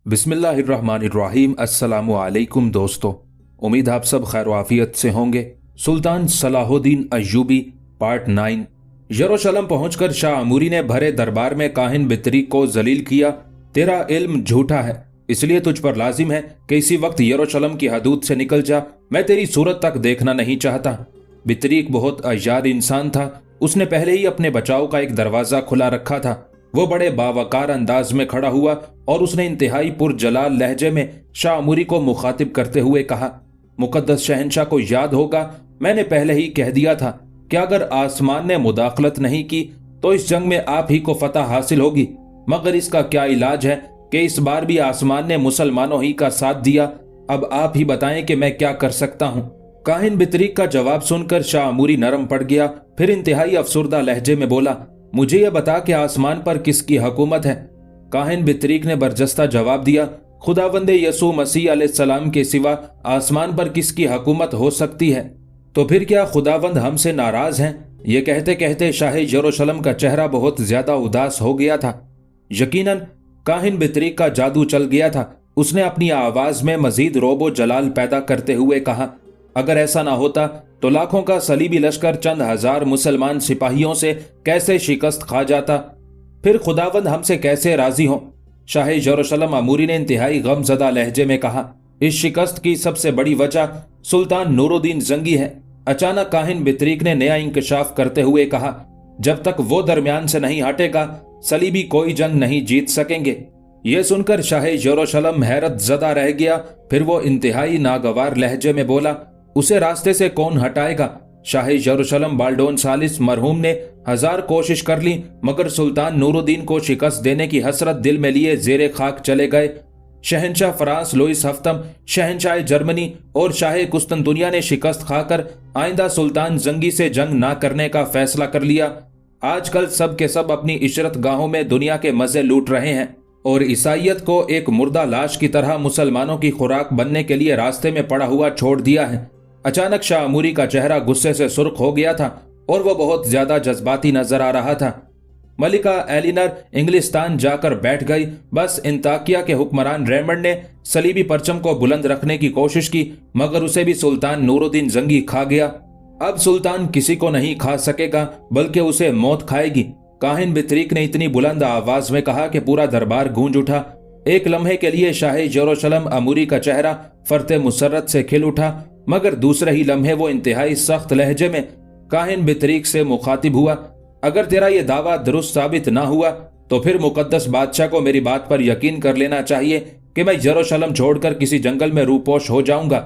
बिस्मिल्लाहिर्रहमानिर्रहीम। अस्सलामु अलैकुम दोस्तों, उम्मीद आप सब खैर आफियत से होंगे। सुल्तान सलाहुद्दीन अय्यूबी पार्ट 9। यरूशलेम पहुंचकर शाह अमूरी ने भरे दरबार में काहिन बितरीक को जलील किया। तेरा इल्म झूठा है, इसलिए तुझ पर लाजिम है कि इसी वक्त यरूशलेम की हदूद से निकल जा, मैं तेरी सूरत तक देखना नहीं चाहता। बितरीक बहुत अय्यार इंसान था। उसने पहले ही अपने बचाव का एक दरवाजा खुला रखा था। वो बड़े बावकार अंदाज में खड़ा हुआ और उसने इंतहाई पुरजलाल लहजे में शाह अमूरी को मुखातिब करते हुए कहा, मुकद्दस शहंशाह को याद होगा, मैंने पहले ही कह दिया था कि अगर आसमान ने मुदाखलत नहीं की तो इस जंग में आप ही को फतह हासिल होगी। मगर इसका क्या इलाज है कि इस बार भी आसमान ने मुसलमानों ही का साथ दिया। अब आप ही बताएं कि मैं क्या कर सकता हूँ। काहिन बितरीक का जवाब सुनकर शाह अमूरी नरम पड़ गया। फिर इंतहाई अफसुर्दा लहजे में बोला, मुझे यह बता कि आसमान पर किसकी हुकूमत है। काहिन बितरीक ने बरजस्ता जवाब दिया, खुदावंदे यसू मसीह अलैहिस्सलाम के सिवा आसमान पर किसकी हुकूमत हो सकती है। तो फिर क्या खुदावंद हमसे नाराज हैं? ये कहते कहते शाह यरूशलेम का चेहरा बहुत ज्यादा उदास हो गया था। यकीनन काहिन बितरीक का जादू चल गया था। उसने अपनी आवाज में मजीद रोबो जलाल पैदा करते हुए कहा, अगर ऐसा ना होता तो लाखों का सलीबी लश्कर चंद हजार मुसलमान सिपाहियों से कैसे शिकस्त खा जाता। फिर खुदावंद हमसे कैसे राजी हो। शाह यरूशलेम अमूरी ने इंतहाई गमजदा लहजे में कहा, इस शिकस्त की सबसे बड़ी वजह सुल्तान नूरुद्दीन जंगी है। अचानक काहिन बितरीक ने नया इंकशाफ करते हुए कहा, जब तक वो दरमियान से नहीं हटेगा सलीबी कोई जंग नहीं जीत सकेंगे। यह सुनकर शाह यरूशलेम हैरत जदा रह गया। फिर वो इंतहाई नागवार लहजे में बोला, उसे रास्ते से कौन हटाएगा। शाह यरूशलेम बाल्डोन सालिस मरहूम ने 1000 कोशिश कर ली, मगर सुल्तान नूरुद्दीन को शिकस्त देने की हसरत दिल में लिए जेरे खाक चले गए। शहंशाह फ्रांस लुईस हफ्तम, शहंशाह जर्मनी और शाह कुस्तुनतुनिया ने शिकस्त खाकर आइंदा सुल्तान जंगी से जंग ना करने का फैसला कर लिया। आजकल सब के सब अपनी इशरत गाहों में दुनिया के मजे लूट रहे हैं और ईसाइयत को एक मुर्दा लाश की तरह मुसलमानों की खुराक बनने के लिए रास्ते में पड़ा हुआ छोड़ दिया है। अचानक शाह अमूरी का चेहरा गुस्से से सुर्ख हो गया था और वह बहुत ज्यादा जज्बाती नजर आ रहा था। मलिका एलिनर इंग्लिस्तान जाकर बैठ गई। बस इंताकिया के हुक्मरान रेमंड ने सलीबी परचम को बुलंद रखने की कोशिश की, मगर उसे भी सुल्तान नूरुद्दीन जंगी खा गया। अब सुल्तान किसी को नहीं खा सकेगा, बल्कि उसे मौत खाएगी। काहिन बितरीक ने इतनी बुलंद आवाज में कहा कि पूरा दरबार गूंज उठा। एक लम्हे के लिए शाह यरूशलेम अमूरी का चेहरा फरते मुसर्रत से खिल उठा, मगर दूसरे ही लम्हे वो इंतहाई सख्त लहजे में काहिन बितरीक से मुखातिब हुआ, अगर तेरा ये दावा दुरुस्त साबित ना हुआ तो फिर मुकद्दस बादशाह को मेरी बात पर यकीन कर लेना चाहिए कि मैं यरूशलेम छोड़कर किसी जंगल में रूपोश हो जाऊंगा।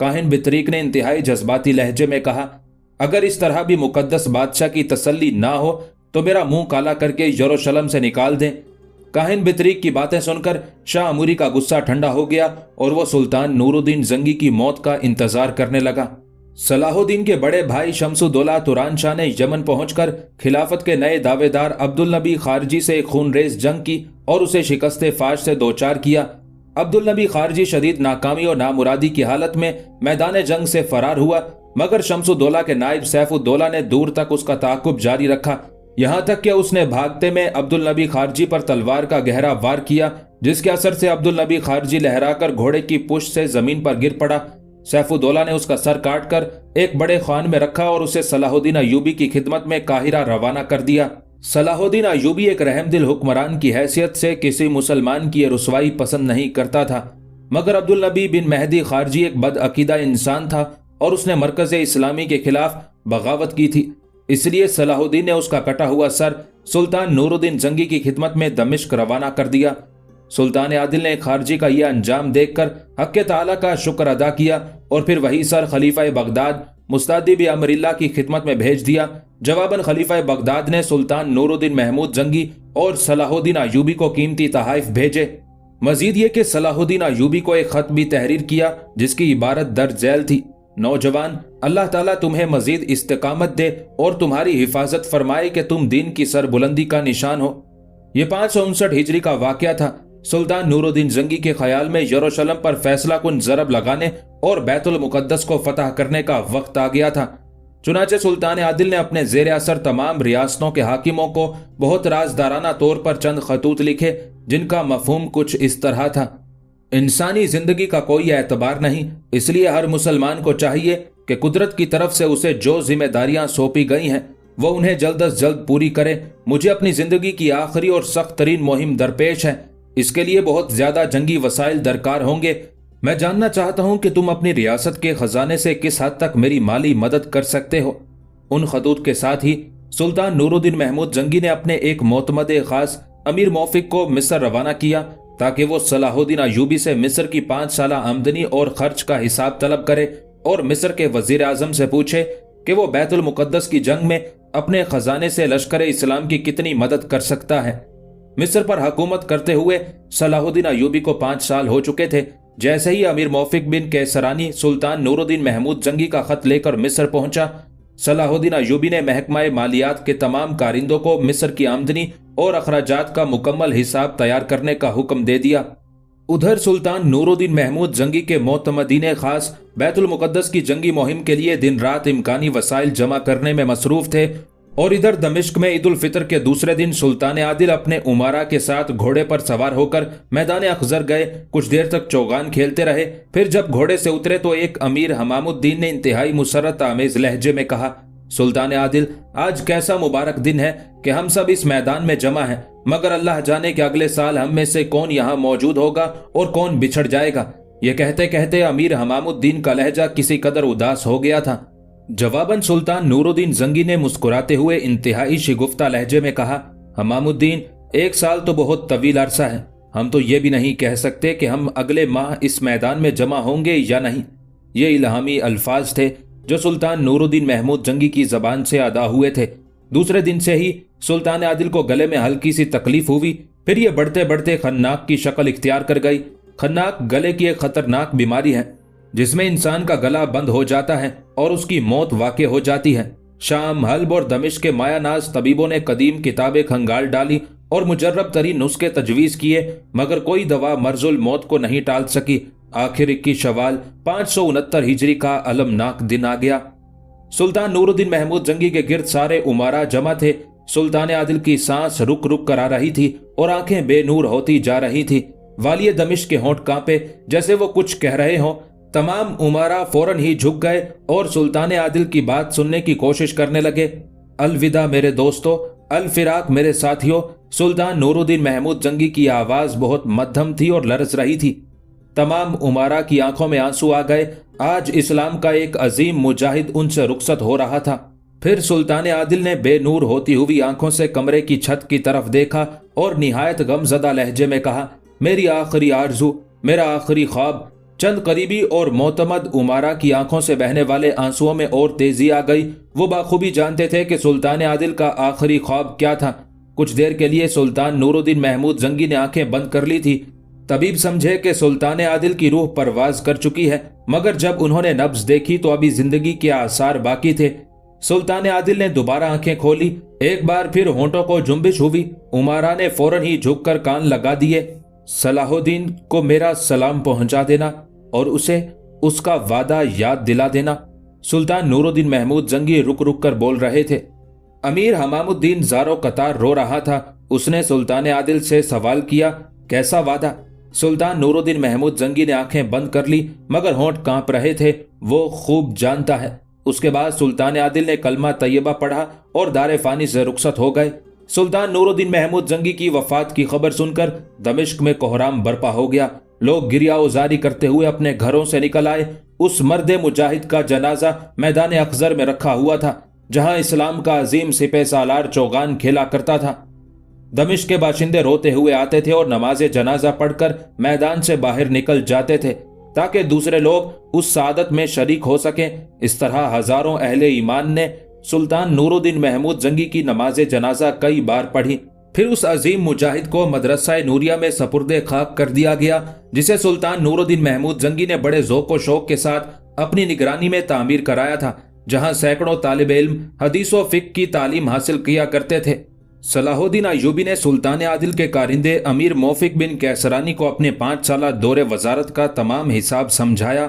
काहिन बितरीक ने इंतहाई जज्बाती लहजे में कहा, अगर इस तरह भी मुकद्दस बादशाह की तसल्ली ना हो तो मेरा मुंह काला करके यरूशलेम से निकाल दें। काहिन बितरीक की बातें सुनकर शाह अमूरी का गुस्सा ठंडा हो गया और वो सुल्तान नूरुद्दीन जंगी की मौत का इंतजार करने लगा। सलाहुद्दीन के बड़े भाई शमसुद्दौला तुरान शाह ने यमन पहुंचकर खिलाफत के नए दावेदार अब्दुल नबी खारजी से खूनरेज जंग की और उसे शिकस्ते फाश से दो चार किया। अब्दुल नबी खारजी शदीद नाकामी और नामुरादी की हालत में मैदान जंग से फरार हुआ, मगर शमसुद्दौला के नायब सैफुद्दौला ने दूर तक उसका ताकुब जारी रखा। यहाँ तक कि उसने भागते में अब्दुल नबी खारजी पर तलवार का गहरा वार किया, जिसके असर से अब्दुल नबी खारजी लहराकर घोड़े की पुश्त से जमीन पर गिर पड़ा। सैफुद्दौला ने उसका सर काटकर एक बड़े खान में रखा और उसे सलाहुद्दीन अय्यूबी की खिदमत में काहिरा रवाना कर दिया। सलाहुद्दीन अय्यूबी एक रहमदिल हुक्मरान की हैसियत से किसी मुसलमान की रुसवाई पसंद नहीं करता था, मगर अब्दुल नबी बिन मेहदी खारजी एक बदअकीदा इंसान था और उसने मरकज इस्लामी के खिलाफ बगावत की थी। इसलिए सलाहुद्दीन ने उसका कटा हुआ सर सुल्तान नूरुद्दीन जंगी की खिदमत में दमिश्क रवाना कर दिया। सुल्तान आदिल ने खारजी का यह अंजाम देखकर हक़ ताला का शुक्र अदा किया और फिर वही सर खलीफा बगदाद मुस्तादिब अमरिल्ला की खिदमत में भेज दिया। जवाबन खलीफा बगदाद ने सुल्तान नूरुद्दीन महमूद जंगी और सलाहुद्दीन अय्यूबी को कीमती तहाइफ भेजे। मजीद ये कि सलाहुद्दीन अय्यूबी को एक खत भी तहरीर किया जिसकी इबारत दर्ज झैल थी, नौजवान, अल्लाह ताला तुम्हें मजीद इस्तिकामत दे और तुम्हारी हिफाजत फरमाए कि तुम दीन की सरबुलंदी का निशान हो। ये 559 हिजरी का वाकया था। सुल्तान नूरुद्दीन जंगी के ख्याल में यरूशलेम पर फैसला कुन ज़रब लगाने और बैतुल मुकद्दस को फतह करने का वक्त आ गया था। चुनाचे सुल्तान आदिल ने अपने जेर असर तमाम रियासतों के हाकिमों को बहुत राजदाराना तौर पर चंद खतूत लिखे, जिनका मफहूम कुछ इस तरह था। इंसानी जिंदगी का कोई एतबार नहीं, इसलिए हर मुसलमान को चाहिए कि कुदरत की तरफ से उसे जो जिम्मेदारियां सौंपी गई हैं वो उन्हें जल्द अज जल्द पूरी करे। मुझे अपनी जिंदगी की आखिरी और सख्त तरीन मुहिम दरपेश है। इसके लिए बहुत ज्यादा जंगी वसाइल दरकार होंगे। मैं जानना चाहता हूं कि तुम अपनी रियासत के खजाने से किस हद तक मेरी माली मदद कर सकते हो। उन खतूत के साथ ही सुल्तान नूरुद्दीन महमूद जंगी ने अपने एक मोतमद खास अमीर मौफिक को मिस्र रवाना किया ताकि वो सलाहुद्दीन अयूबी से मिस्र की 5 साल आमदनी और खर्च का हिसाब तलब करे और मिस्र के वजीर आजम से पूछे कि वो बैतुल मुकद्दस की जंग में अपने खजाने से लश्कर इस्लाम की कितनी मदद कर सकता है। मिस्र पर हुकूमत करते हुए सलाहुद्दीन अयूबी को 5 साल हो चुके थे। जैसे ही अमीर मौफिक बिन कैसरानी सुल्तान नूरुद्दीन महमूद जंगी का खत लेकर मिस्र पहुंचा, सलाहुद्दीन अयूबी ने महकमा मालियात के तमाम कारिंदों को मिस्र की आमदनी और अखराजात का मुकम्मल हिसाब तैयार करने का हुक्म दे दिया। उधर सुल्तान नूरुद्दीन महमूद जंगी के मोतमदीन खास बैतुल मुकद्दस की जंगी मुहिम के लिए दिन रात इम्कानी वसाइल जमा करने में मसरूफ थे और इधर दमिश्क में ईद उल फितर के दूसरे दिन सुल्तान आदिल अपने उमारा के साथ घोड़े पर सवार होकर मैदान अखजर गए। कुछ देर तक चौगान खेलते रहे। फिर जब घोड़े से उतरे तो एक अमीर हमामुद्दीन ने इंतहाई मुसरत आमेज लहजे में कहा, सुल्तान आदिल, आज कैसा मुबारक दिन है कि हम सब इस मैदान में जमा हैं, मगर अल्लाह जाने कि अगले साल हम में से कौन यहाँ मौजूद होगा और कौन बिछड़ जाएगा। ये कहते कहते अमीर हमामुद्दीन का लहजा किसी कदर उदास हो गया था। जवाबन सुल्तान नूरुद्दीन जंगी ने मुस्कुराते हुए इंतहाई शिगुफ्ता लहजे में कहा, हमामुद्दीन, 1 साल तो बहुत तवील अरसा है। हम तो ये भी नहीं कह सकते कि हम अगले माह इस मैदान में जमा होंगे या नहीं। ये इल्हामी अल्फाज थे जो सुल्तान नूरुद्दीन महमूद जंगी की जबान से अदा हुए थे। दूसरे दिन से ही सुल्तान आदिल को गले में हल्की सी तकलीफ हुई। फिर ये बढ़ते बढ़ते खन्नाक की शक्ल इख्तियार कर गई। खन्नाक गले की एक खतरनाक बीमारी है जिसमें इंसान का गला बंद हो जाता है और उसकी मौत वाक़ हो जाती है। शाम, हल्ब और दमिश्क के मायानाज तबीबों ने कदीम किताबें खंगाल डाली और मुजर्रब तरीन नुस्खे तजवीज किए, मगर कोई दवा मर्जुल मौत को नहीं टाल सकी। आखिर 21 शवाल 569 हिजरी का अलमनाक दिन आ गया। सुल्तान नूरुद्दीन महमूद जंगी के गिर्द सारे उमारा जमा थे। सुल्तान आदिल की सांस रुक रुक कर आ रही थी और आंखें बेनूर होती जा रही थी। वालिय दमिश्क के होंठ कांपे जैसे वो कुछ कह रहे हों। तमाम उमारा फौरन ही झुक गए और सुल्तान आदिल की बात सुनने की कोशिश करने लगे। अलविदा मेरे दोस्तों, अल फिराक मेरे साथियों। सुल्तान नूरुद्दीन महमूद जंगी की आवाज बहुत मध्यम थी और लरज रही थी। तमाम उमारा की आंखों में आंसू आ गए। आज इस्लाम का एक अजीम मुजाहिद उनसे रुखसत हो रहा था। फिर सुल्तान आदिल ने बेनूर होती हुई आंखों से कमरे की छत की तरफ देखा और निहायत गमजदा लहजे में कहा, मेरी आखिरी आरजू, मेरा आखिरी ख्वाब। चंद करीबी और मोतमद उमारा की आंखों से बहने वाले आंसुओं में और तेजी आ गई। वो बाखूबी जानते थे कि सुल्तान आदिल का आखिरी ख्वाब क्या था। कुछ देर के लिए सुल्तान नूरुद्दीन महमूद जंगी ने आंखें बंद कर ली थी। तबीब समझे कि सुल्तान आदिल की रूह परवाज कर चुकी है, मगर जब उन्होंने नब्ज देखी तो अभी जिंदगी के आसार बाकी थे। सुल्तान आदिल ने दोबारा आंखें खोली। एक बार फिर होंठों को जुम्बिश हुई। उमारा ने फौरन ही झुककर कान लगा दिए। सलाहुद्दीन को मेरा सलाम पहुंचा देना और उसे उसका वादा याद दिला देना। सुल्तान नूरुद्दीन महमूद जंगी रुक रुक कर बोल रहे थे। अमीर हमामुद्दीन ज़ारो कतार रो रहा था। उसने सुल्तान आदिल से सवाल किया, कैसा वादा? सुल्तान नूरुद्दीन महमूद जंगी ने आंखें बंद कर ली, मगर होंठ कांप रहे थे। वो खूब जानता है। उसके बाद सुल्तान आदिल ने कलमा तैयबा पढ़ा और दारे फानी से रुखसत हो गए। सुल्तान नूरुद्दीन महमूद जंगी की वफात की खबर सुनकर दमिश्क में कोहराम बरपा हो गया। लोग गिरिया उजारी करते हुए अपने घरों से निकल आए। उस मर्द मुजाहिद का जनाजा मैदान अखजर में रखा हुआ था, जहां इस्लाम का अजीम सिपह सालार चौगान खेला करता था। दमिश्क के बाशिंदे रोते हुए आते थे और नमाज जनाजा पढ़कर मैदान से बाहर निकल जाते थे ताकि दूसरे लोग उस सादत में शरीक हो सकें। इस तरह हजारों अहले ईमान ने सुल्तान नूरुद्दीन महमूद जंगी की नमाज जनाजा कई बार पढ़ी। फिर उस अजीम मुजाहिद को मदरसा नूरिया में सपुर्दे खाक कर दिया गया, जिसे सुल्तान नूरुद्दीन महमूद जंगी ने बड़े ज़ौक़ व शौक के साथ अपनी निगरानी में तामीर कराया था, जहां सैकड़ों तालिब इल्म हदीस व फिक्र की तालीम हासिल किया करते थे। صلاح الدین ایوبی نے سلطان عادل کے کارندے امیر موفق بن کیسرانی کو اپنے 5 سالہ دور وزارت کا تمام حساب سمجھایا۔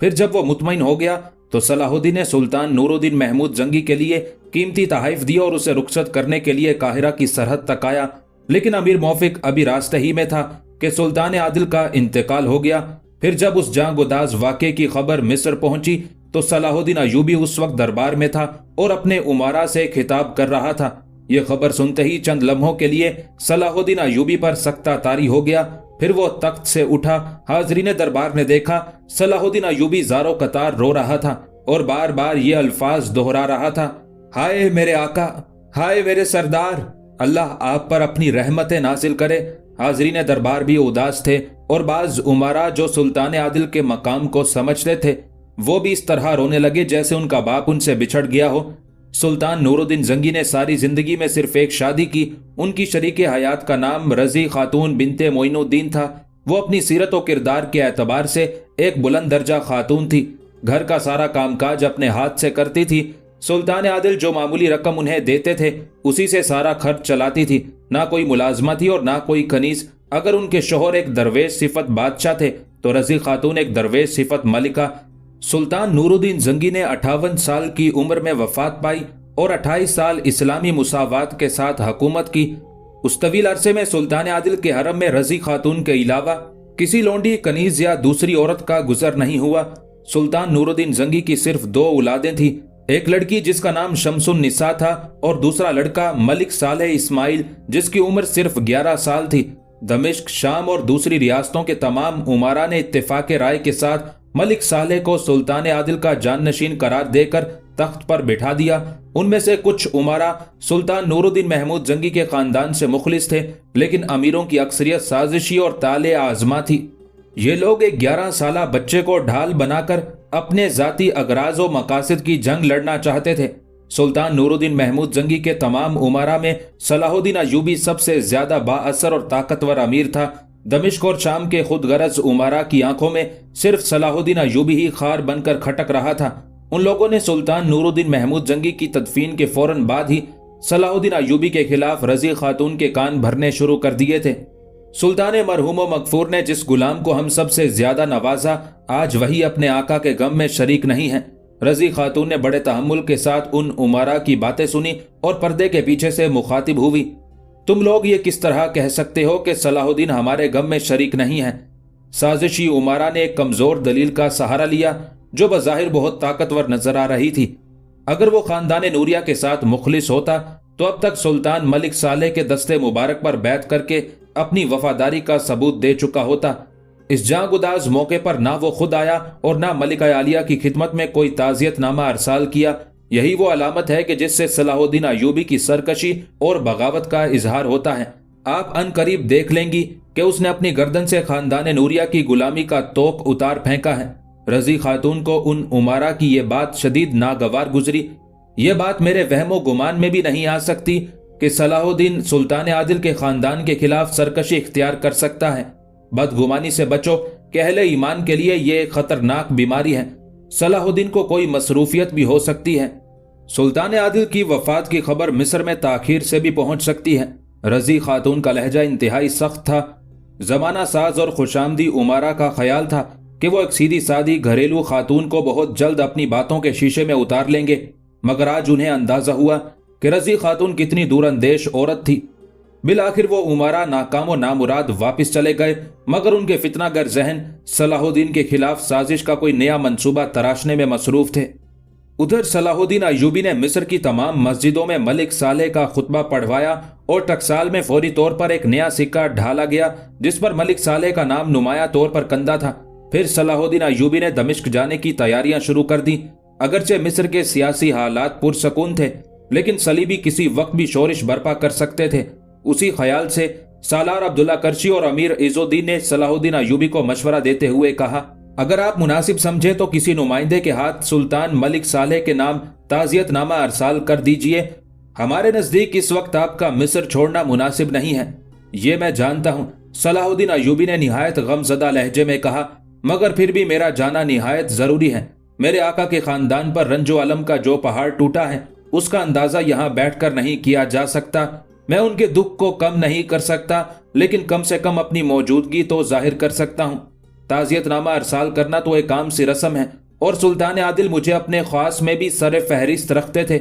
پھر جب وہ مطمئن ہو گیا تو صلاح الدین نے سلطان نور الدین محمود زنگی کے لیے قیمتی تحائف دیے اور اسے رخصت کرنے کے لیے قاہرہ کی سرحد تک آیا، لیکن امیر موفق ابھی راستے ہی میں تھا کہ سلطان عادل کا انتقال ہو گیا۔ پھر جب اس جاں گداز واقعے کی خبر مصر پہنچی تو صلاح الدین ایوبی اس وقت دربار میں تھا اور اپنے امراء سے خطاب کر رہا تھا۔ یہ خبر سنتے ہی چند لمحوں کے لیے صلاح الدین ایوبی پر سکتہ طاری ہو گیا۔ پھر وہ تخت سے اٹھا۔ حاضرین دربار نے دیکھا صلاح الدین ایوبی زارو قطار رو رہا تھا اور بار بار یہ الفاظ دہرا رہا تھا، ہائے میرے آقا، ہائے میرے سردار، اللہ آپ پر اپنی رحمت نازل کرے۔ حاضرین دربار بھی اداس تھے اور بعض امراء جو سلطان عادل کے مقام کو سمجھتے تھے وہ بھی اس طرح رونے لگے جیسے ان کا باپ ان سے بچھڑ گیا ہو۔ سلطان نور الدین زنگی نے ساری زندگی میں صرف ایک شادی کی۔ ان کی شریک حیات کا نام رضی خاتون بنت معین الدین تھا۔ وہ اپنی سیرت و کردار کے اعتبار سے ایک بلند درجہ خاتون تھی۔ گھر کا سارا کام کاج اپنے ہاتھ سے کرتی تھی۔ سلطان عادل جو معمولی رقم انہیں دیتے تھے اسی سے سارا خرچ چلاتی تھی۔ نہ کوئی ملازمہ تھی اور نہ کوئی کنیز۔ اگر ان کے شوہر ایک درویش صفت بادشاہ تھے تو رضی خاتون ایک درویش صفت ملکہ۔ سلطان نور الدین زنگی نے 58 سال کی عمر میں وفات پائی اور 28 سال اسلامی مساوات کے ساتھ حکومت کی۔ اس طویل عرصے میں سلطان عادل کے حرم میں رضی خاتون کے علاوہ کسی لونڈی، کنیز یا دوسری عورت کا گزر نہیں ہوا۔ سلطان نور الدین زنگی کی صرف 2 اولادیں تھیں، ایک لڑکی جس کا نام شمس النساء تھا اور دوسرا لڑکا ملک صالح اسماعیل جس کی عمر صرف 11 سال تھی۔ دمشق، شام اور دوسری ریاستوں کے تمام امراء نے اتفاق رائے کے ساتھ ملک صالح کو سلطان عادل کا جانشین قرار دے کر تخت پر بٹھا دیا۔ ان میں سے کچھ امراء سلطان نور الدین محمود زنگی کے خاندان سے مخلص تھے، لیکن امیروں کی اکثریت سازشی اور طالع آزما تھی۔ یہ لوگ ایک 11 سالہ بچے کو ڈھال بنا کر اپنے ذاتی اغراض و مقاصد کی جنگ لڑنا چاہتے تھے۔ سلطان نور الدین محمود زنگی کے تمام امراء میں صلاح الدین ایوبی سب سے زیادہ با اثر اور طاقتور امیر تھا۔ دمشق اور شام کے خود غرض امراء کی آنکھوں میں صرف صلاح الدین ایوبی ہی خار بن کر کھٹک رہا تھا۔ ان لوگوں نے سلطان نور الدین محمود زنگی کی تدفین کے فوراً بعد ہی صلاح الدین ایوبی کے خلاف رضی خاتون کے کان بھرنے شروع کر دیے تھے۔ سلطان مرحوم و مغفور نے جس غلام کو ہم سب سے زیادہ نوازا آج وہی اپنے آقا کے غم میں شریک نہیں ہے۔ رضی خاتون نے بڑے تحمل کے ساتھ ان امراء کی باتیں سنی اور پردے کے پیچھے سے مخاطب ہوئی، تم لوگ یہ کس طرح کہہ سکتے ہو کہ صلاح الدین ہمارے غم میں شریک نہیں ہے؟ سازشی امراء نے ایک کمزور دلیل کا سہارا لیا جو بظاہر بہت طاقتور نظر آ رہی تھی۔ اگر وہ خاندان نوریہ کے ساتھ مخلص ہوتا تو اب تک سلطان ملک صالح کے دستے مبارک پر بیعت کر کے اپنی وفاداری کا ثبوت دے چکا ہوتا۔ اس جاں گداز موقع پر نہ وہ خود آیا اور نہ ملکہ عالیہ کی خدمت میں کوئی تعزیت نامہ ارسال کیا۔ یہی وہ علامت ہے کہ جس سے صلاح الدین ایوبی کی سرکشی اور بغاوت کا اظہار ہوتا ہے۔ آپ ان قریب دیکھ لیں گی کہ اس نے اپنی گردن سے خاندان نوریہ کی غلامی کا توق اتار پھینکا ہے۔ رضی خاتون کو ان امراء کی یہ بات شدید ناگوار گزری۔ یہ بات میرے وہم و گمان میں بھی نہیں آ سکتی کہ صلاح الدین سلطان عادل کے خاندان کے خلاف سرکشی اختیار کر سکتا ہے۔ بدگمانی سے بچو کہ اہل ایمان کے لیے یہ ایک خطرناک بیماری ہے۔ صلاح الدین کو کوئی مصروفیت بھی ہو سکتی ہے۔ سلطان عادل کی وفات کی خبر مصر میں تاخیر سے بھی پہنچ سکتی ہے۔ رضی خاتون کا لہجہ انتہائی سخت تھا۔ زمانہ ساز اور خوشامدی امراء کا خیال تھا کہ وہ ایک سیدھی سادی گھریلو خاتون کو بہت جلد اپنی باتوں کے شیشے میں اتار لیں گے، مگر آج انہیں اندازہ ہوا کہ رضی خاتون کتنی دور اندیش عورت تھی۔ بالآخر وہ امراء ناکام و نامراد واپس چلے گئے، مگر ان کے فتنہ گر ذہن صلاح الدین کے خلاف سازش کا کوئی نیا منصوبہ تراشنے میں مصروف تھے۔ ادھر صلاح الدین ایوبی نے مصر کی تمام مسجدوں میں ملک صالح کا خطبہ پڑھوایا اور ٹکسال میں فوری طور پر ایک نیا سکہ ڈھالا گیا جس پر ملک صالح کا نام نمایاں طور پر کندہ تھا۔ پھر صلاح الدین ایوبی نے دمشق جانے کی تیاریاں شروع کر دیں۔ اگرچہ مصر کے سیاسی حالات پرسکون تھے، لیکن صلیبی کسی وقت بھی شورش برپا کر سکتے تھے۔ اسی خیال سے سالار عبداللہ کرشی اور امیر عز الدین نے صلاح الدین ایوبی کو مشورہ دیتے ہوئے کہا، اگر آپ مناسب سمجھے تو کسی نمائندے کے ہاتھ سلطان ملک صالح کے نام تعزیت نامہ ارسال کر دیجئے۔ ہمارے نزدیک اس وقت آپ کا مصر چھوڑنا مناسب نہیں ہے۔ یہ میں جانتا ہوں، صلاح الدین ایوبی نے نہایت غم زدہ لہجے میں کہا، مگر پھر بھی میرا جانا نہایت ضروری ہے۔ میرے آقا کے خاندان پر رنج و علم کا جو پہاڑ ٹوٹا ہے اس کا اندازہ یہاں بیٹھ کر نہیں کیا جا سکتا۔ मैं उनके दुख को कम नहीं कर सकता, लेकिन कम से कम अपनी मौजूदगी तो जाहिर कर सकता हूँ। ताज़ियतनामा अरसाल करना तो एक आम सी रस्म है और सुल्तान आदिल मुझे अपने ख्वास में भी सर फहरिस्त रखते थे।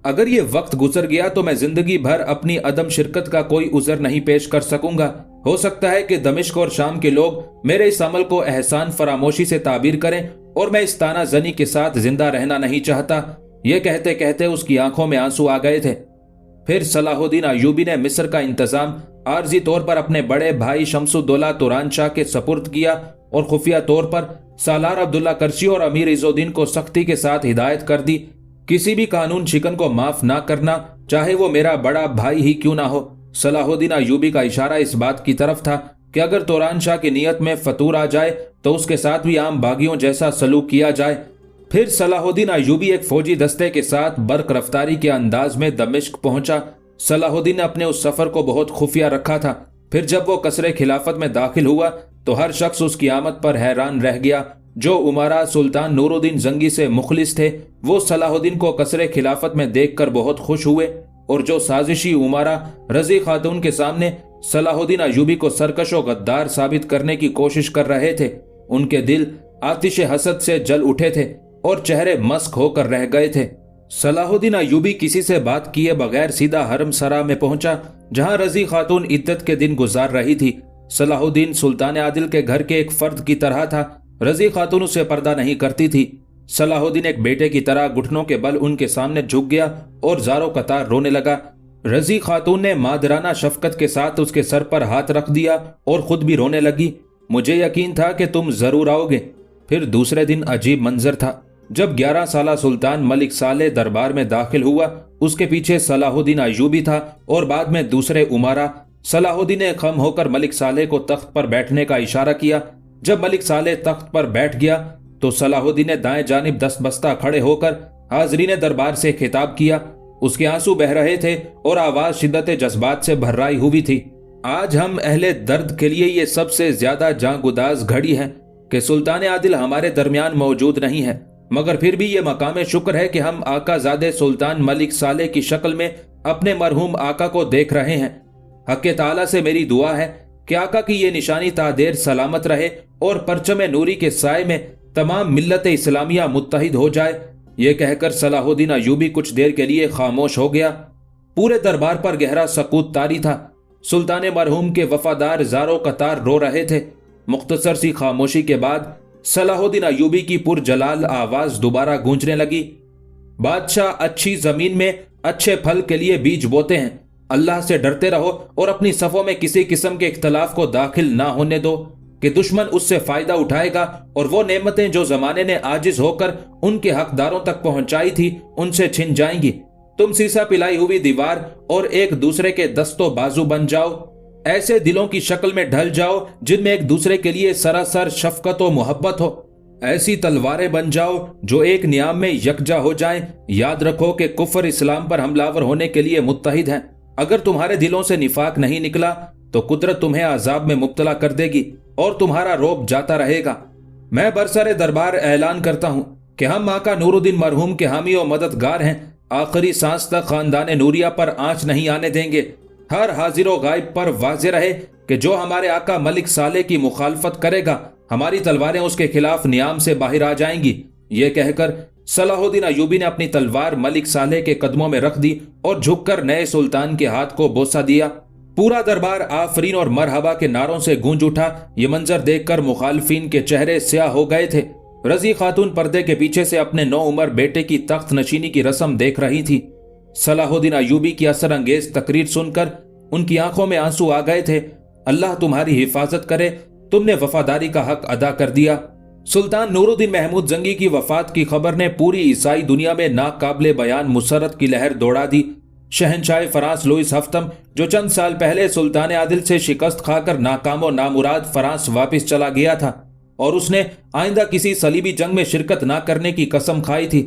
अगर ये वक्त गुजर गया तो मैं जिंदगी भर अपनी अदम शिरकत का कोई उज़र नहीं पेश कर सकूंगा। हो सकता है कि दमिश्क और शाम के लोग मेरे इस अमल को एहसान फरामोशी से ताबीर करें और मैं इस ताना जनी के साथ जिंदा रहना नहीं चाहता। ये कहते कहते उसकी आंखों में आंसू आ गए थे। फिर सलाहुद्दीन अय्यूबी ने मिस्र का इंतजाम आर्जी तौर पर अपने बड़े भाई शमसुद्दौला तुरान शाह के सपुर्द किया और खुफिया तौर पर सालार अब्दुल्ला करशी और अमीर इज़ुद्दीन को सख्ती के साथ हिदायत कर दी, किसी भी कानून शिकन को माफ ना करना, चाहे वो मेरा बड़ा भाई ही क्यों ना हो। सलाहुद्दीन अय्यूबी का इशारा इस बात की तरफ था कि अगर तुरान शाह की नीयत में फतूर आ जाए तो उसके साथ भी आम बागियों जैसा सलूक किया जाए। फिर सलाहुद्दीन अय्यूबी एक फौजी दस्ते के साथ बर्क रफ्तारी के अंदाज में दमिश्क पहुंचा। सलाहुद्दीन ने अपने उस सफर को बहुत खुफिया रखा था। फिर जब वो कसरे खिलाफत में दाखिल हुआ तो हर शख्स उसकी आमद पर हैरान रह गया। जो उमरा सुल्तान नूरुद्दीन जंगी से मुखलिस थे वो सलाहुद्दीन को कसरे खिलाफत में देखकर बहुत खुश हुए, और जो साजिशी उमरा रजी खातून के सामने सलाहुद्दीन अय्यूबी को सरकश और गद्दार साबित करने की कोशिश कर रहे थे, उनके दिल आतिश हसद से जल उठे थे और चेहरे मस्क होकर रह गए थे। सलाहुद्दीन अय्यूबी किसी से बात किए बगैर सीधा हरम सरा में पहुंचा, जहां रजी खातून इद्दत के दिन गुजार रही थी। सलाहुद्दीन सुल्तान आदिल के घर के एक फर्द की तरह था। रजी खातून उसे पर्दा नहीं करती थी। सलाहुद्दीन एक बेटे की तरह घुटनों के बल उनके सामने झुक गया और जारो कतार रोने लगा। रजी खातून ने मादराना शफकत के साथ उसके सर पर हाथ रख दिया और खुद भी रोने लगी। मुझे यकीन था कि तुम जरूर आओगे। फिर दूसरे दिन अजीब मंजर था। जब 11 साला सुल्तान मलिक साले दरबार में दाखिल हुआ, उसके पीछे सलाहुद्दीन अय्यूबी था और बाद में दूसरे उमरा। सलाहुद्दीन ने खम होकर मलिक साले को तख्त पर बैठने का इशारा किया। जब मलिक साले तख्त पर बैठ गया तो सलाहुद्दीन ने दाएं जानिब दस्तबस्ता खड़े होकर हाजरीन दरबार से खिताब किया। उसके आंसू बह रहे थे और आवाज शिद्दत जज्बात से भर्राई हुई थी। आज हम अहले दर्द के लिए ये सबसे ज्यादा जांगुदाज घड़ी है कि सुल्तान आदिल हमारे दरमियान मौजूद नहीं है, मगर फिर भी ये मकाम शुक्र है कि हम आका ज़ादे सुल्तान मलिक साले की शक्ल में अपने मरहूम आका को देख रहे हैं। हक़ ताला से मेरी दुआ है कि आका की ये निशानी तादेर सलामत रहे और परचम नूरी के साए में तमाम मिल्लत इस्लामिया मुत्तहिद हो जाए। ये कहकर सलाहुद्दीन अय्यूबी कुछ देर के लिए खामोश हो गया। पूरे दरबार पर गहरा सकूत तारी था। सुल्तान मरहूम के वफादार जारो कतार रो रहे थे। मुख्तसर सी खामोशी के बाद सलाहुद्दीन अय्यूबी की पुरजलाल आवाज दोबारा गूंजने लगी। बादशाह अच्छी जमीन में अच्छे फल के लिए बीज बोते हैं। अल्लाह से डरते रहो और अपनी सफों में किसी किस्म के इख्तलाफ को दाखिल ना होने दो कि दुश्मन उससे फायदा उठाएगा और वो नेमतें जो जमाने ने आजिज होकर उनके हकदारों तक पहुंचाई थी उनसे छिन जाएंगी। तुम सीसा पिलाई हुई दीवार और एक दूसरे के दस्तो बाजू बन जाओ। ऐसे दिलों की शक्ल में ढल जाओ जिनमें एक दूसरे के लिए सरासर शफकत और मोहब्बत हो। ऐसी तलवारें बन जाओ जो एक नियाम में यकजा हो जाएं। याद रखो कि कुफर इस्लाम पर हमलावर होने के लिए मुत्तहिद हैं। अगर तुम्हारे दिलों से निफाक नहीं निकला तो कुदरत तुम्हें अजाब में मुब्तला कर देगी और तुम्हारा रोब जाता रहेगा। मैं बरसरे दरबार ऐलान करता हूँ कि हम आका नूरुद्दीन मरहूम के हामी और मददगार हैं। आखिरी सांस तक खानदान नूरिया पर आंच नहीं आने देंगे। हर हाजिर व गायब पर वाज़े रहे कि जो हमारे आका मलिक साले की मुखालफत करेगा हमारी तलवारें उसके खिलाफ नियाम से बाहर आ जाएंगी। ये कहकर सलाहुद्दीन अय्यूबी ने अपनी तलवार मलिक साले के कदमों में रख दी और झुककर नए सुल्तान के हाथ को बोसा दिया। पूरा दरबार आफरीन और मरहबा के नारों से गूंज उठा। ये मंजर देखकर मुखालफीन के चेहरे स्याह हो गए थे। रजी खातून पर्दे के पीछे से अपने 9 उम्र बेटे की तख्त नशीनी की रस्म देख रही थी। सलाहुद्दीन अय्यूबी की असर अंगेज तकरीर सुनकर उनकी आंखों में आंसू आ गए थे। अल्लाह तुम्हारी हिफाजत करे, तुमने वफादारी का हक अदा कर दिया। सुल्तान नूरुद्दीन महमूद जंगी की वफात की खबर ने पूरी ईसाई दुनिया में नाकाबिले बयान मुसरत की लहर दौड़ा दी। शहनशाह फ्रांस लुइस हफ्तम, जो चंद साल पहले सुल्तान आदिल से शिकस्त खाकर नाकाम और नामुराद फ्रांस वापस चला गया था और उसने आइंदा किसी सलीबी जंग में शिरकत न करने की कसम खाई थी।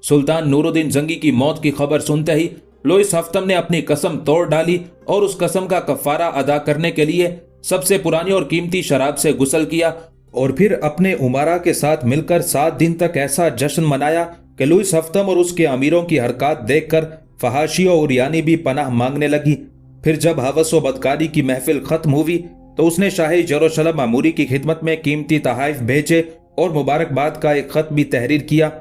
सुल्तान नूरुद्दीन जंगी की मौत की खबर सुनते ही लुइस हफ्तम ने अपनी कसम तोड़ डाली और उस कसम का कफारा अदा करने के लिए सबसे पुरानी और कीमती शराब से गुस्ल किया और फिर अपने उमरा के साथ मिलकर 7 दिन तक ऐसा जश्न मनाया कि लुइस हफ्तम और उसके अमीरों की हरकत देखकर फहाशी और उरियानी भी पनाह मांगने लगी। फिर जब हवस व बदकारी की महफिल खत्म हुई तो उसने शाह यरूशलेम अमूरी की खिदमत में कीमती तहाइफ भेजे और मुबारकबाद का एक खत भी तहरीर किया।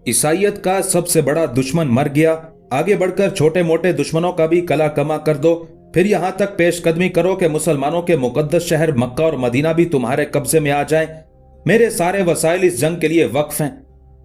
ईसाइयत का सबसे बड़ा दुश्मन मर गया, आगे बढ़कर छोटे मोटे दुश्मनों का भी कला कमा कर दो, फिर यहां तक पेशकदमी करो कि मुसलमानों के मुकद्दस शहर मक्का और मदीना भी तुम्हारे कब्जे में आ जाएं। मेरे सारे वसाइल इस जंग के लिए वक्फ हैं।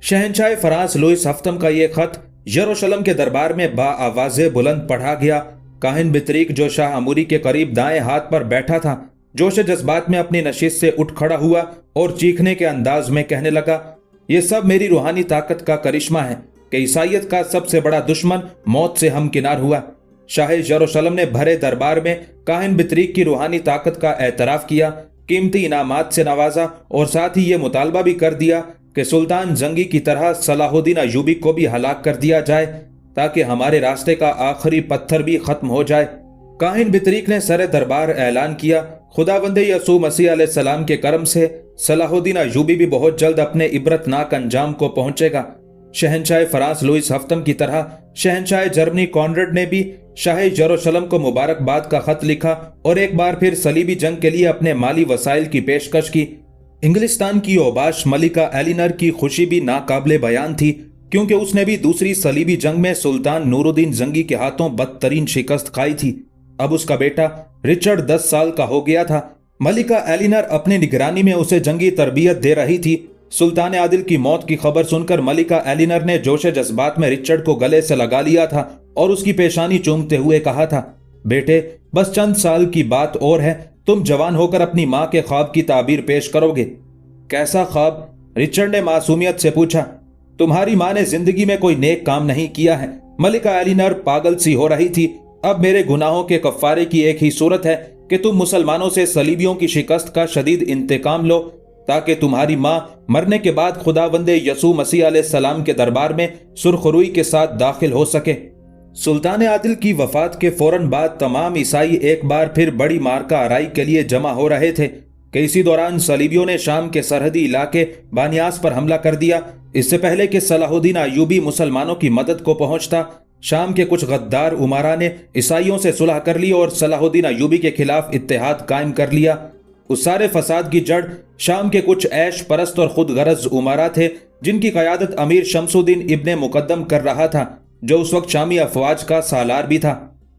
शहंशाह फ्रांस लुइस हफ्तम का ये खत यरूशलेम के दरबार में बाआवाज़े बुलंद पढ़ा गया। काहिन बितरीक जो शाह अमूरी के करीब दाएं हाथ पर बैठा था, जोश जज्बात में अपनी नशिस्त से उठ खड़ा हुआ और चीखने के अंदाज में कहने लगा, ये सब मेरी रूहानी ताकत का करिश्मा है कि ईसाइयत का सबसे बड़ा दुश्मन मौत से हमकिनार हुआ। शाह यरूशलेम ने भरे दरबार में काहिन बितरीक की रूहानी ताकत का एतराफ किया, कीमती इनामात से नवाजा और साथ ही ये मुतालबा भी कर दिया कि सुल्तान जंगी की तरह सलाहुद्दीन अय्यूबी को भी हलाक कर दिया जाए ताकि हमारे रास्ते का आखिरी पत्थर भी खत्म हो जाए। काहिन बितरीक ने सरे दरबार ऐलान किया, खुदावंदे यसू मसीह अलैहिस्सलाम के करम से सलाहुद्दीन अय्यूबी भी बहुत जल्द अपने इबरतनाक अंजाम को पहुंचेगा। शहंशाह फ्रांस लुइस हफ्तम की तरह शहंशाह जर्मनी कॉनरेड ने भी शाह यरूशलेम को मुबारकबाद का खत लिखा और एक बार फिर सलीबी जंग के लिए अपने माली वसाइल की पेशकश की। इंग्लिस्तान की ओबाश मलिका एलिनर की खुशी भी नाकाबिले बयान थी, क्योंकि उसने भी दूसरी सलीबी जंग में सुल्तान नूरुद्दीन जंगी के हाथों बदतरीन शिकस्त खाई थी। अब उसका बेटा रिचर्ड 10 साल का हो गया था। मलिका एलिनर अपनी निगरानी में उसे जंगी तरबियत दे रही थी। सुल्तान आदिल की मौत की खबर सुनकर मलिका एलिनर ने जोश जज्बात में रिचर्ड को गले से लगा लिया था और उसकी पेशानी चूमते हुए कहा था, बेटे बस चंद साल की बात और है, तुम जवान होकर अपनी माँ के ख्वाब की ताबीर पेश करोगे। कैसा ख्वाब? रिचर्ड ने मासूमियत से पूछा। तुम्हारी माँ ने जिंदगी में कोई नेक काम नहीं किया है। मलिका एलिनर पागल सी हो रही थी। अब मेरे गुनाहों के कफ्फारे की एक ही सूरत है कि तुम मुसलमानों से सलीबियों की शिकस्त का शदीद इंतकाम लो, ताकि तुम्हारी माँ मरने के बाद खुदावंदे यसू मसीह अलैहिस्सलाम के दरबार में सुरखरुई के साथ दाखिल हो सके। सुल्तान आदिल की वफात के फौरन बाद तमाम ईसाई एक बार फिर बड़ी मार्का आराई के लिए जमा हो रहे थे कि इसी दौरान सलीबियों ने शाम के सरहदी इलाके बानियास पर हमला कर दिया। इससे पहले कि सलाहुद्दीन अय्यूबी मुसलमानों की मदद को पहुंचता, शाम के कुछ गद्दार उमारा ने ईसाइयों से सुलह कर ली और सलाहुद्दीन अय्यूबी के खिलाफ इत्तेहाद कायम कर लिया। उस सारे फसाद की जड़ शाम के कुछ ऐश परस्त और खुद गरज उमारा थे, जिनकी क़यादत अमीर शमसुद्दीन इब्ने मुकद्दम कर रहा था, जो उस वक्त शामी अफवाज का सालार भी था।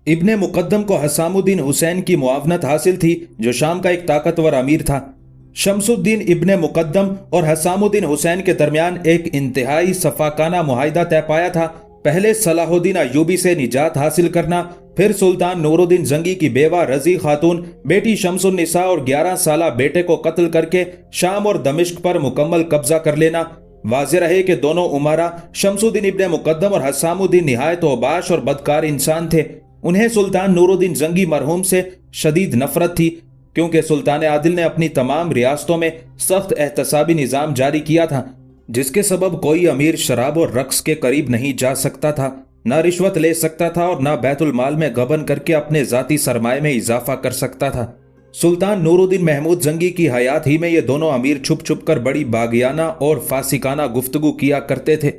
इब्ने मुकद्दम को हसामुद्दीन हुसैन की मुआवनत हासिल थी, जो शाम का एक ताकतवर अमीर था। शमसुद्दीन इब्ने मुकद्दम और हसामुद्दीन हुसैन के दरमियान एक इंतहाई सफाकाना मुआहिदा तय पाया था। पहले सलाहुद्दीन अय्यूबी से निजात हासिल करना, फिर सुल्तान नूरुद्दीन जंगी की बेवा रजी खातून बेटी शमसुन्निसा और 11 साला बेटे को कत्ल करके शाम और दमिश्क पर मुकम्मल कब्जा कर लेना। वाज़ेह रहे कि दोनों उमारा शमसुद्दीन इब्ने मुकद्दम और हसामुद्दीन निहायत ओबाश और बदकार इंसान थे। उन्हें सुल्तान नूरुद्दीन जंगी मरहूम से शदीद नफरत थी, क्योंकि सुल्तान आदिल ने अपनी तमाम रियासतों में सख्त एहतसाबी निज़ाम जारी किया था, जिसके सबब कोई अमीर शराब और रक्स के करीब नहीं जा सकता था, न रिश्वत ले सकता था और न बैतुल माल में गबन करके अपने जाती सरमाए में इजाफा कर सकता था। सुल्तान नूरुद्दीन महमूद जंगी की हयात ही में ये दोनों अमीर छुप छुप कर बड़ी बागियाना और फासिकाना गुफ्तगू किया करते थे।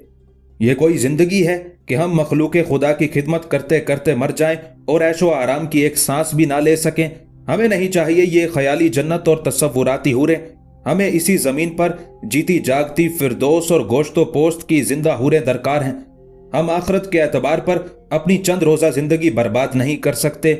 ये कोई जिंदगी है कि हम मखलूक खुदा की खिदमत करते करते मर जाएं और ऐशो आराम की एक सांस भी ना ले सकें। हमें नहीं चाहिए ये ख्याली जन्नत और तसव्वुराती हूरें। हमें इसी जमीन पर जीती जागती फिरदौस और गोश्तो पोस्त की जिंदा हूरें दरकार हैं। हम आखिरत के एतबार पर अपनी चंद रोजा जिंदगी बर्बाद नहीं कर सकते।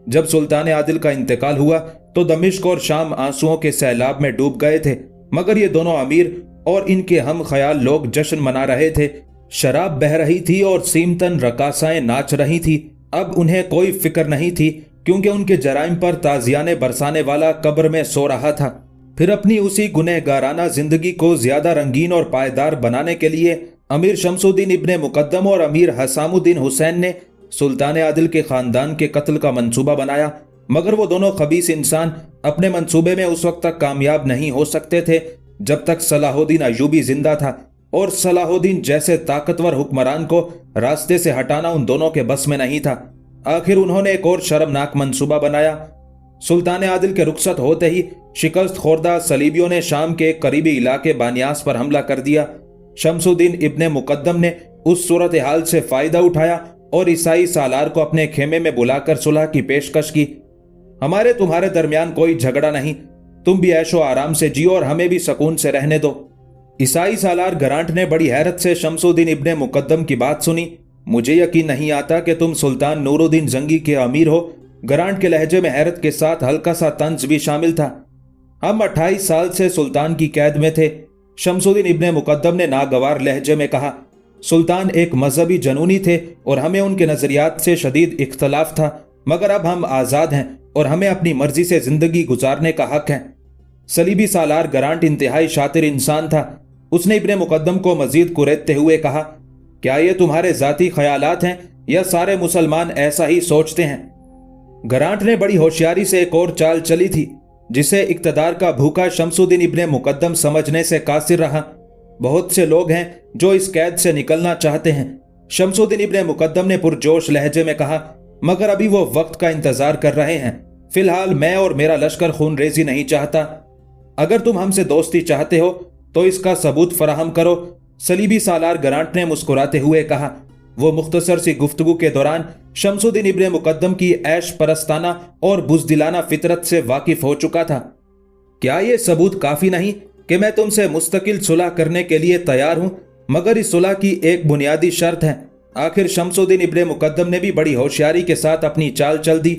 जब सुल्तान आदिल का इंतकाल हुआ तो दमिश्क और शाम आंसुओं के सैलाब में डूब गए थे, मगर ये दोनों अमीर और इनके हम ख्याल लोग जश्न मना रहे थे। शराब बह रही थी और सीमतन रकासाएं नाच रही थी। अब उन्हें कोई फिक्र नहीं थी, क्योंकि उनके जराइम पर ताजियाने बरसाने वाला कब्र में सो रहा था। फिर अपनी उसी गुनहगाराना जिंदगी को ज्यादा रंगीन और पायदार बनाने के लिए अमीर शमसुद्दीन इब्ने मुकद्दम और अमीर हसामुद्दीन हुसैन ने सुल्तान आदिल के खानदान के कत्ल का मंसूबा बनाया, मगर वो दोनों खबीस इंसान अपने मंसूबे में उस वक्त तक कामयाब नहीं हो सकते थे जब तक सलाहुद्दीन अय्यूबी जिंदा था, और सलाहुद्दीन जैसे ताकतवर हुक्मरान को रास्ते से हटाना उन दोनों के बस में नहीं था। आखिर उन्होंने एक और शर्मनाक मंसूबा बनाया। सुल्तान आदिल के रुखसत होते ही शिकस्त खोरदा सलीबियों ने शाम के एक करीबी इलाके बानियास पर हमला कर दिया। शमसुद्दीन इब्ने मुकद्दम ने उस सूरत हाल से फायदा उठाया और ईसाई सालार को अपने खेमे में बुलाकर सुलह की पेशकश की। हमारे तुम्हारे दरमियान कोई झगड़ा नहीं, तुम भी ऐशो आराम से जियो और हमें भी सुकून से रहने दो। ईसाई सालार गरांट ने बड़ी हैरत से शमसुद्दीन इब्ने मुकद्दम की बात सुनी। मुझे यकीन नहीं आता कि तुम सुल्तान नूरुद्दीन जंगी के अमीर हो। गरांट के लहजे में हैरत के साथ हल्का सा तंज भी शामिल था। हम 28 साल से सुल्तान की कैद में थे, शमसुद्दीन इब्ने मुकद्दम ने नागवार लहजे में कहा। सुल्तान एक मजहबी जनूनी थे और हमें उनके नजरियात से शदीद इख्तलाफ था, मगर अब हम आज़ाद हैं और हमें अपनी मर्जी से जिंदगी गुजारने का हक है। सलीबी सालार गरांट इंतहाई शातिर इंसान था। उसने इब्ने मुकद्दम को मजीद कुरेदते हुए कहा, क्या ये तुम्हारे जाती ख्यालात हैं या सारे मुसलमान ऐसा ही सोचते हैं? गरांट ने बड़ी होशियारी से एक और चाल चली थी, जिसे इक्तदार का भूखा शमसुद्दीन इब्ने मुकद्दम समझने से कासिर रहा। बहुत से लोग हैं जो इस कैद से निकलना चाहते हैं, शमसुद्दीन इब्ने मुकद्दम ने पुरजोश लहजे में कहा, मगर अभी वो वक्त का इंतजार कर रहे हैं। फिलहाल मैं और मेरा लश्कर खून रेजी नहीं चाहता। अगर तुम हमसे दोस्ती चाहते हो तो इसका सबूत फराहम करो। सलीबी सालार गरांट ने मुस्कुराते हुए कहा। वो मुख्तसर सी गुफ्तगू के दौरान शमसुद्दीन इब्ने मुकद्दम की ऐश परस्ताना और बुज़दिलाना फितरत से वाकिफ हो चुका था। क्या ये सबूत काफी नहीं कि मैं तुमसे मुस्तकिल सुलह करने के लिए तैयार हूं, मगर इस सुलह की एक बुनियादी शर्त है। आखिर शमसुद्दीन इब्ने मुकद्दम ने भी बड़ी होशियारी के साथ अपनी चाल चल दी।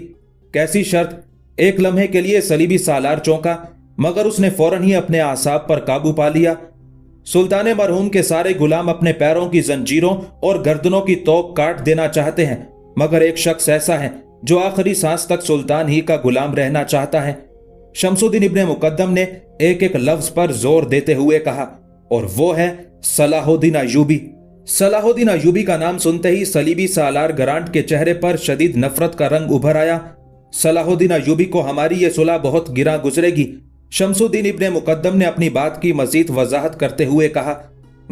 कैसी शर्त? एक लम्हे के लिए सलीबी सालार चौंका, मगर उसने फौरन ही अपने आसाब पर काबू पा लिया। सुल्तान मरहूम के सारे गुलाम अपने पैरों की जंजीरों और गर्दनों की तोक काट देना चाहते हैं, मगर एक शख्स ऐसा है जो आखिरी सांस तक सुल्तान ही का गुलाम रहना चाहता है। शमसुद्दीन इब्ने मुकद्दम ने एक एक लफ्ज पर जोर देते हुए कहा, और वो है सलाहुद्दीन अय्यूबी। सलाहुद्दीन अय्यूबी का नाम सुनते ही सलीबी सालार गरांट के चेहरे पर शदीद नफरत का रंग उभर आया। सलाहुद्दीन अय्यूबी को हमारी ये सुलह बहुत गिरा गुजरेगी। शमसुद्दीन इब्ने मुकद्दम ने अपनी बात की मजीद वजाहत करते हुए कहा,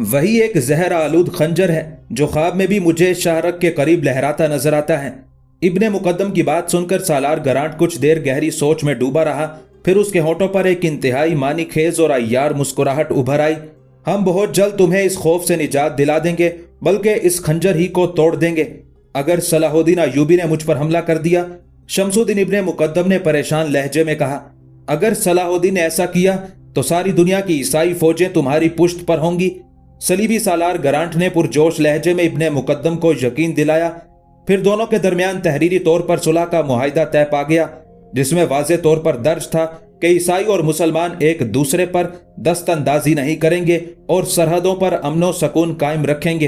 वही एक जहर आलूद खंजर है जो ख्वाब में भी मुझे शाहरग के करीब लहराता नजर आता है। इब्ने मुकद्दम की बात सुनकर सालार गरांट कुछ देर गहरी सोच में डूबा रहा, फिर उसके होंठों पर एक इंतहाई मानी खेज और अय्यार मुस्कुराहट उभर आई। हम बहुत जल्द तुम्हें इस खौफ से निजात दिला देंगे, बल्कि इस खंजर ही को तोड़ देंगे अगर सलाहुद्दीन अय्यूबी ने मुझ पर हमला कर दिया। शमसुद्दीन इब्ने मुकद्दम ने परेशान लहजे में कहा, अगर सलाहुद्दीन ने ऐसा किया तो सारी दुनिया की ईसाई फौजें तुम्हारी पुश्त पर होंगी। सलीबी सालार गरांट ने पुरजोश लहजे में इब्ने मुकद्दम को यकीन दिलाया। फिर दोनों के दरमियान तहरीरी तौर पर सुलह का मुआहिदा तय पा गया, जिसमें वाज़े तौर पर दर्ज था कि ईसाई और मुसलमान एक दूसरे पर दस्तंदाजी नहीं करेंगे और सरहदों पर अमनो सकून कायम रखेंगे।